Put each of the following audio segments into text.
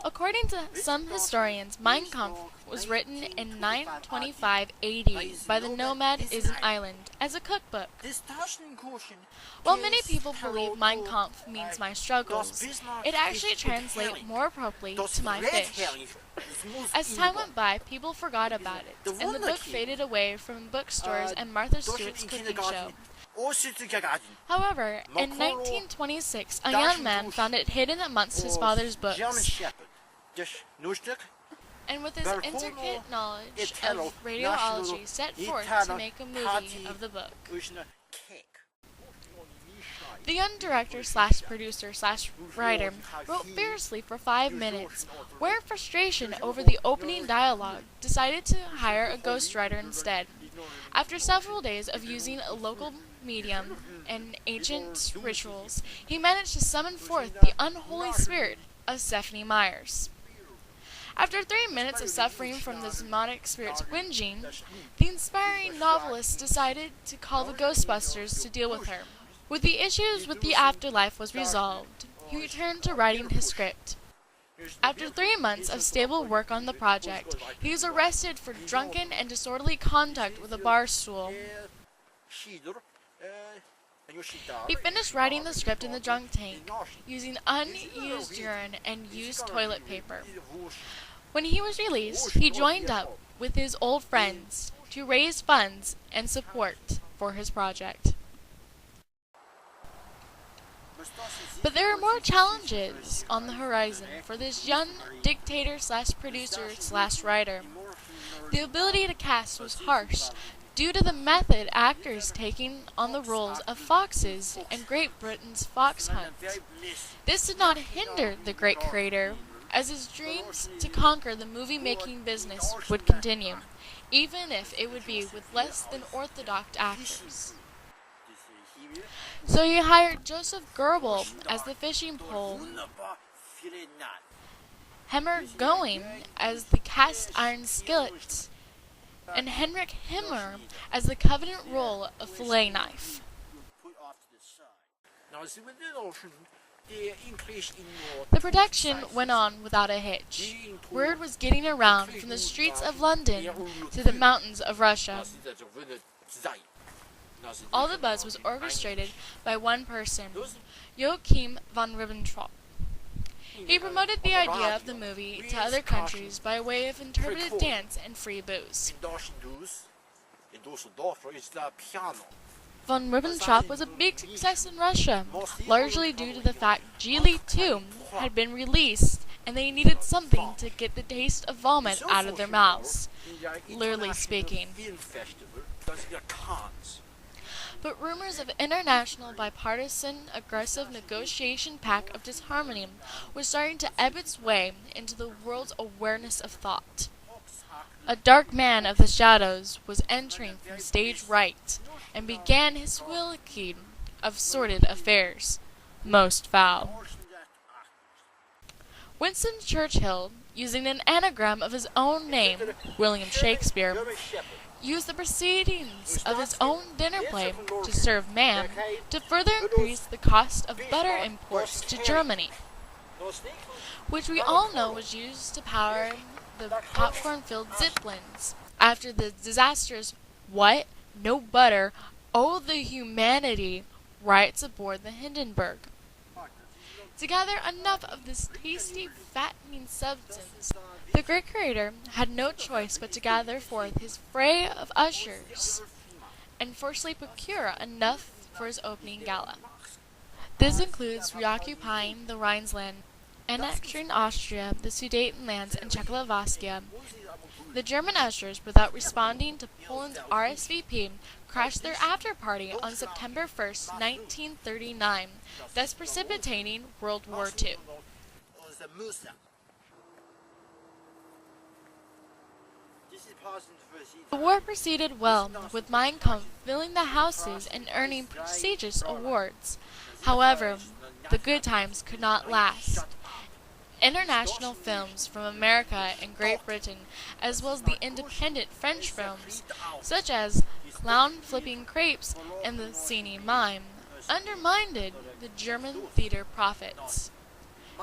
According to some historians, Mein Kampf was written in 925 AD by the nomad Isan Island as a cookbook. While many people believe Mein Kampf means my struggles, it actually translates more appropriately to my fish. As time went by, people forgot about it, and the book faded away from bookstores and Martha Stewart's cooking show. However, in 1926, a young man found it hidden amongst his father's books, and with his intricate knowledge of radiology set forth to make a movie of the book. The young director/producer/writer wrote fiercely for 5 minutes, where in frustration over the opening dialogue, decided to hire a ghostwriter instead. After several days of using a local medium and ancient rituals, he managed to summon forth the unholy spirit of Stephanie Myers. After 3 minutes of suffering from the demonic spirit's whinging, the inspiring novelist decided to call the Ghostbusters to deal with her. When the issues with the afterlife was resolved, he returned to writing his script. After 3 months of stable work on the project, he was arrested for drunken and disorderly conduct with a bar stool. He finished writing the script in the drunk tank, using unused urine and used toilet paper. When he was released, he joined up with his old friends to raise funds and support for his project. But there are more challenges on the horizon for this young dictator/producer/writer. The ability to cast was harsh due to the method actors taking on the roles of foxes in Great Britain's fox hunt. This did not hinder the great creator, as his dreams to conquer the movie-making business would continue, even if it would be with less than orthodox actors. So he hired Joseph Goebbels as the fishing pole, Hemmer Going as the cast-iron skillet, and Heinrich Himmler as the covenant roll of fillet knife. The production went on without a hitch. Word was getting around from the streets of London to the mountains of Russia. All the buzz was orchestrated by one person, Joachim von Ribbentrop. He promoted the idea of the movie to other countries by way of interpretive dance and free booze. Von Ribbentrop was a big success in Russia, largely due to the fact Geely 2 had been released and they needed something to get the taste of vomit out of their mouths, literally speaking. But rumors of international bipartisan aggressive negotiation pact of disharmony was starting to ebb its way into the world's awareness of thought. A dark man of the shadows was entering from stage right and began his wilkie of sordid affairs, most foul. Winston Churchill, using an anagram of his own name, William Shakespeare, used the proceedings of his own dinner play to serve man to further increase the cost of butter imports to Germany, which we all know was used to power the popcorn-filled Zeppelins after the disastrous "What? No butter? Oh, the humanity!" riots aboard the Hindenburg. To gather enough of this tasty, fattening substance, the great creator had no choice but to gather forth his fray of ushers and forcibly procure enough for his opening gala. This includes reoccupying the Rhineland, annexing Austria, the Sudetenlands, and Czechoslovakia. The German ushers, without responding to Poland's RSVP, crashed their after-party on September 1st, 1939, thus precipitating World War II. The war proceeded well, with Mein Kampf filling the houses and earning prestigious awards. However, the good times could not last. International films from America and Great Britain, as well as the independent French films, such as Clown Flipping Crepes and The Singing Mime, undermined the German theater profits.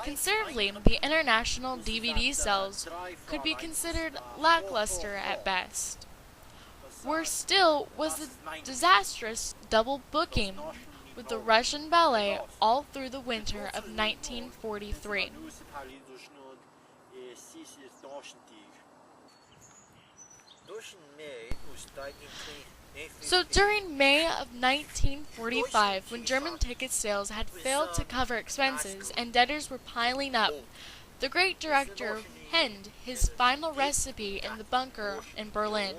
Conservatively, the international DVD sales could be considered lackluster at best. Worse still was the disastrous double booking with the Russian ballet all through the winter of 1943. So during May of 1945, when German ticket sales had failed to cover expenses and debtors were piling up, the great director penned his final recipe in the bunker in Berlin.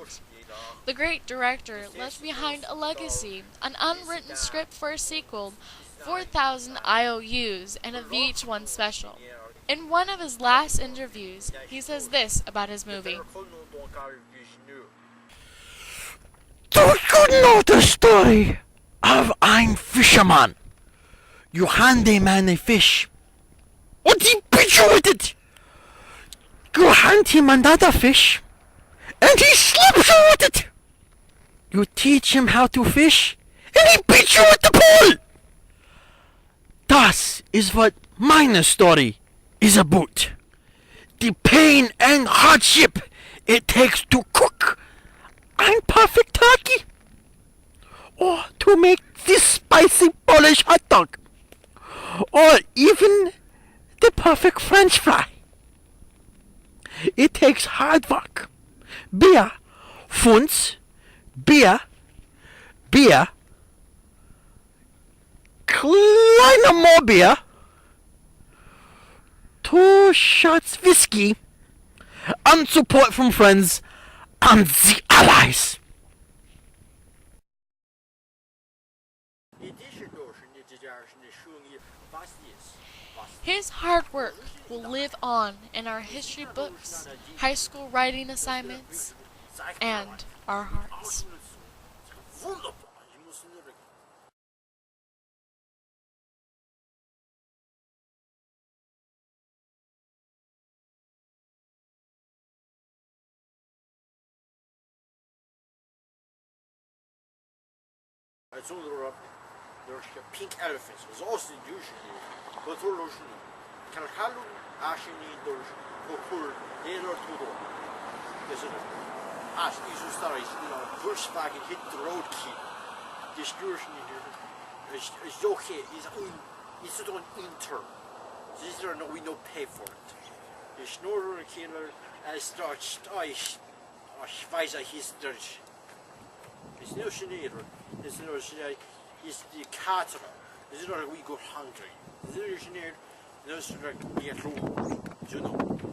The great director left behind a legacy, an unwritten script for a sequel, 4,000 IOUs, and a VH1 special. In one of his last interviews, he says this about his movie. Do you know the story of ein fisherman? You hand a man a fish, and he beats you with it. You hand him another fish, and he slaps you with it. You teach him how to fish, and he beats you with the pole. Das is what my story is about. The pain and hardship it takes to cook ein perfect turkey, or to make this spicy Polish hot dog, or even the perfect French fry. It takes hard work. Beer, Funds, beer, kleiner more beer, 2 shots whiskey, and support from friends and the allies. His hard work will live on in our history books, high school writing assignments, and our hearts. There's pink elephants. It was also usually, but there's Kalkalu, Ashini, there's Okur, Taylor Todo. There's a Ash, these are stories, push back and hit the road key. Discussion is JOKE, is it on inter. These are no, we no pay for it. The Schnorrer Killer as starts, I weiß his Dutch. It's no Schneider, it's no Schneider. Is the cattle. Is it we go hungry? Is it no sort of get you know.